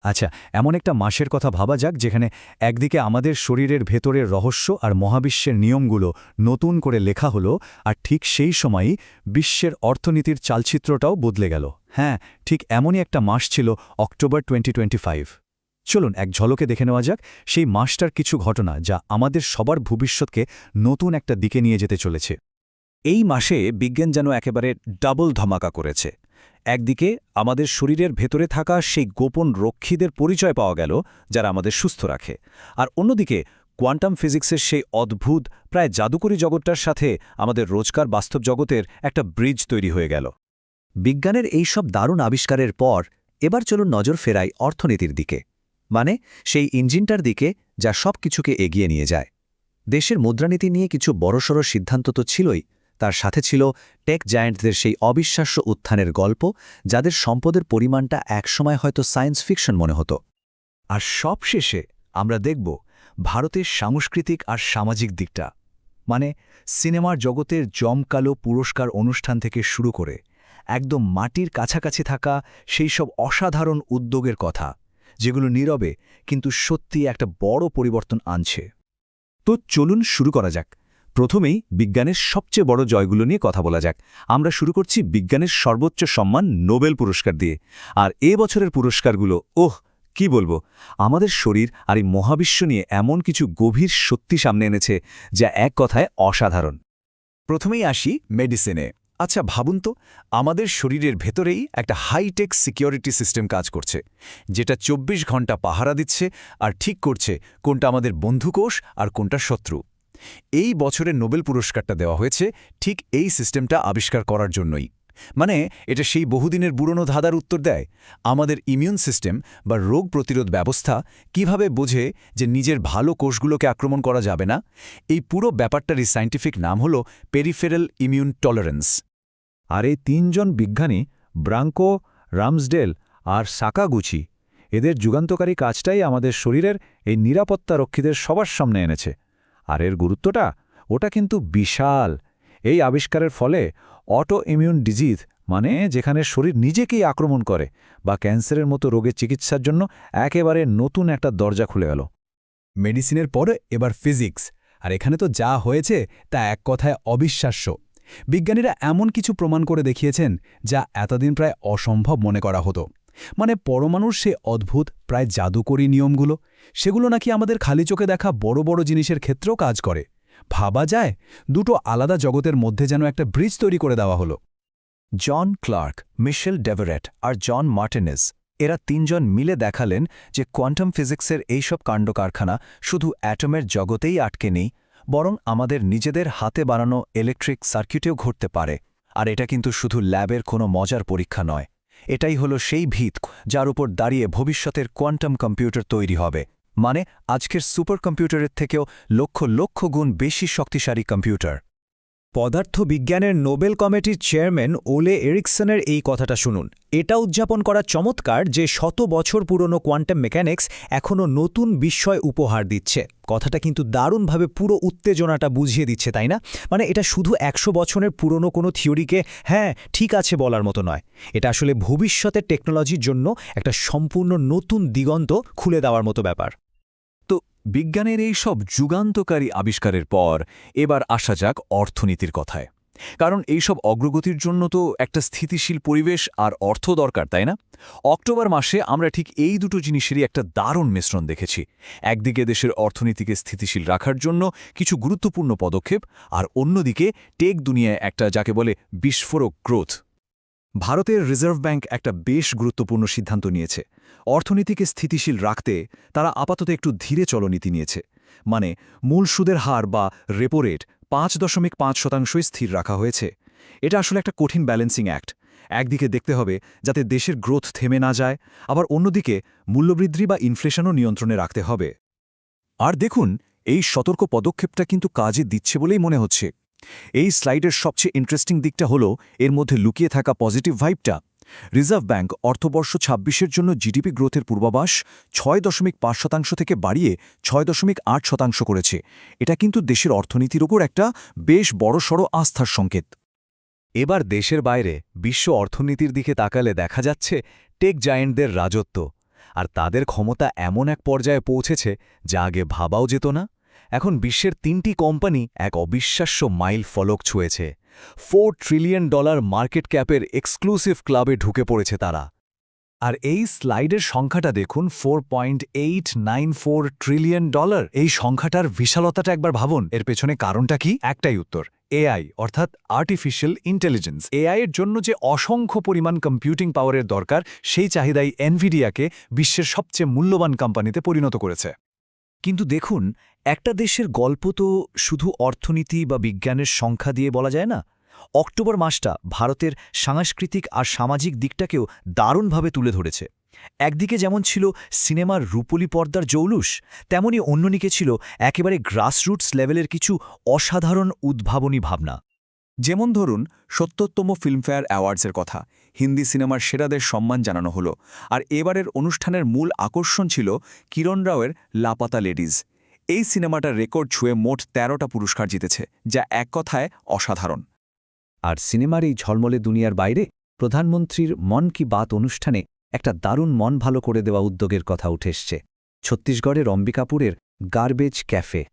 আচ্ছা, এমন একটা মাসের কথা ভাবা যাক যেখানে একদিকে আমাদের শরীরের ভেতরের রহস্য আর মহাবিশ্বের নিয়মগুলো নতুন করে লেখা হলো, আর ঠিক সেই সময়ই বিশ্বের অর্থনীতির চালচিত্রটাও বদলে গেল। হ্যাঁ, ঠিক এমনই একটা মাস ছিল অক্টোবর 2025। চলুন এক ঝলকে দেখে নেওয়া যাক সেই মাসটার কিছু ঘটনা যা আমাদের সবার ভবিষ্যৎকে নতুন একটা দিকে নিয়ে যেতে চলেছে। এই মাসে বিজ্ঞান যেন একেবারে ডাবল ধামাকা করেছে। একদিকে আমাদের শরীরের ভেতরে থাকা সেই গোপন রক্ষীদের পরিচয় পাওয়া গেল, যারা আমাদের সুস্থ রাখে। আর অন্যদিকে কোয়ান্টাম ফিজিক্সের সেই অদ্ভুত প্রায় জাদুকরী জগৎটার সাথে আমাদের রোজকার বাস্তব জগতের একটা ব্রিজ তৈরি হয়ে গেল। বিজ্ঞানের এই সব দারুণ আবিষ্কারের পর এবার চলুন নজর ফেরাই অর্থনীতির দিকে, মানে সেই ইঞ্জিনটার দিকে যা সব কিছুকে এগিয়ে নিয়ে যায়। দেশের মুদ্রানীতি নিয়ে কিছু বড়সড় সিদ্ধান্ত তো ছিলই, তার সাথে ছিল টেক জায়ান্টদের সেই অবিশ্বাস্য উত্থানের গল্প, যাদের সম্পদের পরিমাণটা একসময় হয়তো সায়েন্স ফিকশন মনে হতো। আর সবশেষে আমরা দেখব ভারতের সাংস্কৃতিক আর সামাজিক দিকটা, মানে সিনেমার জগতের জমকালো পুরস্কার অনুষ্ঠান থেকে শুরু করে একদম মাটির কাছাকাছি থাকা সেই সব অসাধারণ উদ্যোগের কথা, যেগুলো নীরবে কিন্তু সত্যি একটা বড় পরিবর্তন আনছে। তো চলুন শুরু করা যাক। প্রথমেই বিজ্ঞানের সবচেয়ে বড় জয়গুলো নিয়ে কথা বলা যাক। আমরা শুরু করছি বিজ্ঞানের সর্বোচ্চ সম্মান নোবেল পুরস্কার দিয়ে। আর এ বছরের পুরস্কারগুলো কি বলবো, আমাদের শরীর আর এই মহাবিশ্ব নিয়ে এমন কিছু গভীর সত্যি সামনে এনেছে যা এক কথায় অসাধারণ। প্রথমেই আসি মেডিসিনে। আচ্ছা ভাবুন তো, আমাদের শরীরের ভেতরেই একটা হাইটেক সিকিউরিটি সিস্টেম কাজ করছে, যেটা ২৪ ঘন্টা পাহারা দিচ্ছে আর ঠিক করছে কোনটা আমাদের বন্ধুকোষ আর কোনটা শত্রু। এই বছরের নোবেল পুরস্কারটা দেওয়া হয়েছে ঠিক এই সিস্টেমটা আবিষ্কার করার জন্যই। মানে এটা সেই বহুদিনের পুরনো ধাঁধার উত্তর দেয়, আমাদের ইমিউন সিস্টেম বা রোগ প্রতিরোধ ব্যবস্থা কিভাবে বোঝে যে নিজের ভালো কোষগুলোকে আক্রমণ করা যাবে না। এই পুরো ব্যাপারটারই সায়েন্টিফিক নাম হল পেরিফেরাল ইমিউন টলারেন্স। আর এই তিনজন বিজ্ঞানী, ব্রাঙ্কো, রামসডেল আর সাকাগুচি, এদের যুগান্তকারী কাজটাই আমাদের শরীরের এই নিরাপত্তা রক্ষীদের সবার সামনে এনেছে। আর এর গুরুত্বটা ওটা কিন্তু বিশাল। এই আবিষ্কারের ফলে অটো ইমিউন ডিজিজ, মানে যেখানে শরীর নিজেকেই আক্রমণ করে, বা ক্যান্সারের মতো রোগের চিকিৎসার জন্য একেবারে নতুন একটা দরজা খুলে গেল। মেডিসিনের পরে এবার ফিজিক্স, আর এখানে তো যা হয়েছে তা এক কথায় অবিশ্বাস্য। বিজ্ঞানীরা এমন কিছু প্রমাণ করে দেখিয়েছেন যা এতদিন প্রায় অসম্ভব মনে করা হতো। মানে পরমাণুর সে অদ্ভুত প্রায় জাদুকরী নিয়মগুলো, সেগুলো নাকি আমাদের খালি চোখে দেখা বড় বড় জিনিসের ক্ষেত্রেও কাজ করে। ভাবা যায়, দুটো আলাদা জগতের মধ্যে যেন একটা ব্রিজ তৈরি করে দেওয়া হলো। জন ক্লার্ক, মিশেল ডেভারেট আর জন মার্টিনেজ, এরা তিনজন মিলে দেখালেন যে কোয়ান্টাম ফিজিক্সের এইসব কাণ্ডকারখানা শুধু অ্যাটমের জগতেই আটকে নেই, বরং আমাদের নিজেদের হাতে বানানো ইলেকট্রিক সার্কিটেও ঘটতে পারে। আর এটা কিন্তু শুধু ল্যাবের কোনো মজার পরীক্ষা নয়, এটাই হলো সেই ভিত যার উপর দাঁড়িয়ে ভবিষ্যতের কোয়ান্টাম কম্পিউটার তৈরি হবে। মানে আজকের সুপার কম্পিউটারের থেকেও লক্ষ লক্ষ গুণ বেশি শক্তিশালী কম্পিউটার। পদার্থবিজ্ঞানের নোবেল কমিটির চেয়ারম্যান ওলে এরিকসনের এই কথাটা শুনুন। এটা উদযাপন করা চমৎকার যে শত বছর পুরনো কোয়ান্টাম মেকানিক্স এখনও নতুন বিস্ময় উপহার দিচ্ছে। কথাটা কিন্তু দারুণভাবে পুরো উত্তেজনাটা বুঝিয়ে দিচ্ছে, তাই না? মানে এটা শুধু ১০০ বছরের পুরনো কোনো থিওরিকে হ্যাঁ ঠিক আছে বলার মতো নয়, এটা আসলে ভবিষ্যতের টেকনোলজির জন্য একটা সম্পূর্ণ নতুন দিগন্ত খুলে দেওয়ার মতো ব্যাপার। বিজ্ঞানের এই সব যুগান্তকারী আবিষ্কারের পর এবার আসা যাক অর্থনীতির কথায়। কারণ এই সব অগ্রগতির জন্য তো একটা স্থিতিশীল পরিবেশ আর অর্থ দরকার, তাই না? অক্টোবর মাসে আমরা ঠিক এই দুটো জিনিসেরই একটা দারুণ মিশ্রণ দেখেছি। একদিকে দেশের অর্থনীতিকে স্থিতিশীল রাখার জন্য কিছু গুরুত্বপূর্ণ পদক্ষেপ, আর অন্যদিকে টেক দুনিয়ায় একটা যাকে বলে বিস্ফোরক গ্রোথ। ভারতের রিজার্ভ ব্যাংক একটা বেশ গুরুত্বপূর্ণ সিদ্ধান্ত নিয়েছে। অর্থনীতিকে স্থিতিশীল রাখতে তারা আপাতত একটু ধীরে চলনীতি নিয়েছে। মানে মূল সুদের হার বা রেপো রেট ৫.৫% স্থির রাখা হয়েছে। এটা আসলে একটা কঠিন ব্যালেন্সিং অ্যাক্ট। একদিকে দেখতে হবে যাতে দেশের গ্রোথ থেমে না যায়, আবার অন্যদিকে মূল্যবৃদ্ধি বা ইনফ্লেশনও নিয়ন্ত্রণে রাখতে হবে। আর দেখুন, এই সতর্ক পদক্ষেপটা কিন্তু কাজে দিচ্ছে বলেই মনে হচ্ছে। এই স্লাইডের সবচেয়ে ইন্টারেস্টিং দিকটা হলো এর মধ্যে লুকিয়ে থাকা পজিটিভ ভাইবটা। রিজার্ভ ব্যাংক অর্থবর্ষ ২৬-এর জন্য জিডিপি গ্রোথের পূর্বাভাস ৬.৫% থেকে বাড়িয়ে ৬.৮% করেছে। এটা কিন্তু দেশের অর্থনীতির ওপর একটা বেশ বড়সড় আস্থার সংকেত। এবার দেশের বাইরে বিশ্ব অর্থনীতির দিকে তাকালে দেখা যাচ্ছে টেক জায়েন্টদের রাজত্ব। আর তাদের ক্ষমতা এমন এক পর্যায়ে পৌঁছেছে যা আগে ভাবাও যেত না। এখন বিশ্বের 3টি কোম্পানি এক অবিশ্বাস্য মাইল ফলক ছুঁয়েছে। $4 ট্রিলিয়ন মার্কেট ক্যাপের এক্সক্লুসিভ ক্লাবে ঢুকে পড়েছে তারা। আর এই স্লাইডের সংখ্যাটা দেখুন, $4.894 ট্রিলিয়ন। এই সংখ্যাটার বিশালতাটা একবার ভাবুন। এর পেছনে কারণটা কি? একটাই উত্তর, এআই, অর্থাৎ আর্টিফিশিয়াল ইন্টেলিজেন্স। এআই এর জন্য যে অসংখ্য পরিমাণ কম্পিউটিং পাওয়ারের দরকার, সেই চাহিদাই এনভিডিয়াকে বিশ্বের সবচেয়ে মূল্যবান কোম্পানিতে পরিণত করেছে। কিন্তু দেখুন, একটা দেশের গল্প তো শুধু অর্থনীতি বা বিজ্ঞানের সংখ্যা দিয়ে বলা যায় না। অক্টোবর মাসটা ভারতের সাংস্কৃতিক আর সামাজিক দিকটাকেও দারুণভাবে তুলে ধরেছে। একদিকে যেমন ছিল সিনেমার রূপলি পর্দার জৌলুস, তেমনি অন্যদিকে ছিল একেবারে গ্রাসরুটস লেভেলের কিছু অসাধারণ উদ্ভাবনী ভাবনা। যেমন ধরুন ৭০তম ফিল্মফেয়ার অ্যাওয়ার্ডসের কথা, হিন্দি সিনেমার সেরাদের সম্মান জানানো হলো। আর এবারের অনুষ্ঠানের মূল আকর্ষণ ছিল কিরণ রাওয়ের লাপাতা লেডিজ। এই সিনেমাটার রেকর্ড ছুঁয়ে মোট ১৩টা পুরস্কার জিতেছে, যা এক কথায় অসাধারণ। আর সিনেমার এই ঝলমলে দুনিয়ার বাইরে প্রধানমন্ত্রীর মন কি বাত অনুষ্ঠানে একটা দারুণ মন ভালো করে দেওয়া উদ্যোগের কথা উঠে এসছে। ছত্তিশগড়ের অম্বিকাপুরের গার্বেজ ক্যাফে।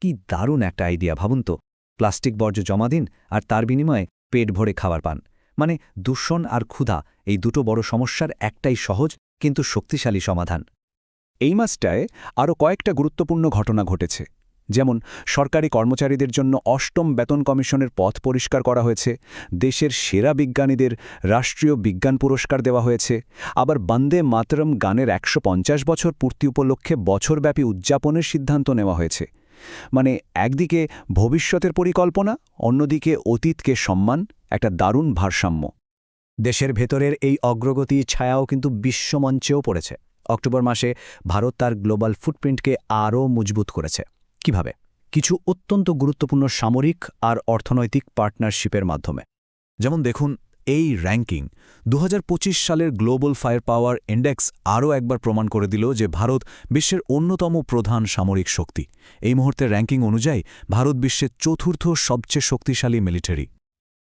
কি দারুণ একটা আইডিয়া ভাবুন তো। প্লাস্টিক বর্জ্য জমা দিন আর তার বিনিময়ে পেট ভরে খাবার পান। মানে দূষণ আর ক্ষুধা, এই দুটো বড় সমস্যার একটাই সহজ কিন্তু শক্তিশালী সমাধান। এই মাসটায় আরও কয়েকটা গুরুত্বপূর্ণ ঘটনা ঘটেছে। যেমন সরকারি কর্মচারীদের জন্য ৮ম বেতন কমিশনের পথ পরিষ্কার করা হয়েছে, দেশের সেরা বিজ্ঞানীদের রাষ্ট্রীয় বিজ্ঞান পুরস্কার দেওয়া হয়েছে, আবার বন্দে মাতরম গানের ১৫০ বছর পূর্তি উপলক্ষে বছরব্যাপী উদযাপনের সিদ্ধান্ত নেওয়া হয়েছে। মানে একদিকে ভবিষ্যতের পরিকল্পনা, অন্যদিকে অতীতকে সম্মান, একটা দারুণ ভারসাম্য। দেশের ভেতরের এই অগ্রগতি ছায়াও কিন্তু বিশ্বমঞ্চেও পড়েছে। অক্টোবর মাসে ভারত তার গ্লোবাল ফুটপ্রিন্টকে আরও মজবুত করেছে। কিভাবে? কিছু অত্যন্ত গুরুত্বপূর্ণ সামরিক আর অর্থনৈতিক পার্টনারশিপের মাধ্যমে। যেমন দেখুন, এই র্যাঙ্কিং ২০২৫ সালের গ্লোবাল ফায়ার পাওয়ার ইন্ডেক্স আরও একবার প্রমাণ করে দিল যে ভারত বিশ্বের অন্যতম প্রধান সামরিক শক্তি। এই মুহূর্তের র্যাঙ্কিং অনুযায়ী ভারত বিশ্বের ৪র্থ সবচেয়ে শক্তিশালী মিলিটারি।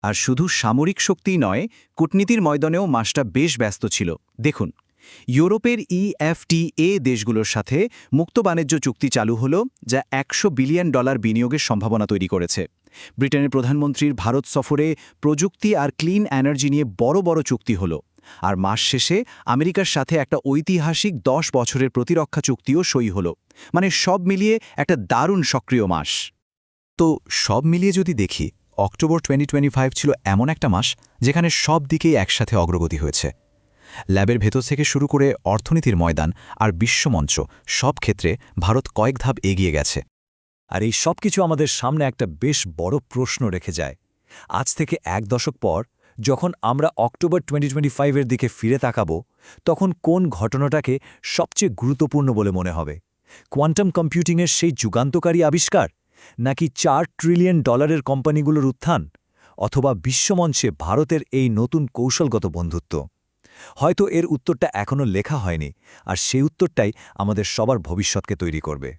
আর শুধু সামরিক শক্তিই নয়, কূটনীতির ময়দানেও মাসটা বেশ ব্যস্ত ছিল। দেখুন, ইউরোপের EFTA দেশগুলোর সাথে মুক্ত বাণিজ্য চুক্তি চালু হল, যা $১০০ বিলিয়ন বিনিয়োগের সম্ভাবনা তৈরি করেছে। ব্রিটেনের প্রধানমন্ত্রীর ভারত সফরে প্রযুক্তি আর ক্লিন এনার্জি নিয়ে বড় বড় চুক্তি হল। আর মাস শেষে আমেরিকার সাথে একটা ঐতিহাসিক ১০ বছরের প্রতিরক্ষা চুক্তিও সই হল। মানে সব মিলিয়ে একটা দারুণ সক্রিয় মাস। তো সব মিলিয়ে যদি দেখি, অক্টোবর 2025 ছিল এমন একটা মাস যেখানে সব দিকেই একসাথে অগ্রগতি হয়েছে। ল্যাবের ভেতর থেকে শুরু করে অর্থনীতির ময়দান আর বিশ্বমঞ্চ, সব ক্ষেত্রে ভারত কয়েক ধাপ এগিয়ে গেছে। আর এই সব কিছু আমাদের সামনে একটা বেশ বড় প্রশ্ন রেখে যায়। আজ থেকে ১ দশক পর যখন আমরা অক্টোবর 2025-এর দিকে ফিরে তাকাব, তখন কোন ঘটনাটাকে সবচেয়ে গুরুত্বপূর্ণ বলে মনে হবে? কোয়ান্টাম কম্পিউটিংয়ের সেই যুগান্তকারী আবিষ্কার, নাকি $4 ট্রিলিয়ন কোম্পানিগুলোর উত্থান, অথবা বিশ্বমঞ্চে ভারতের এই নতুন কৌশলগত বন্ধুত্ব? হয়তো এর উত্তরটা এখনও লেখা হয়নি, আর সেই উত্তরটাই আমাদের সবার ভবিষ্যৎকে তৈরি করবে।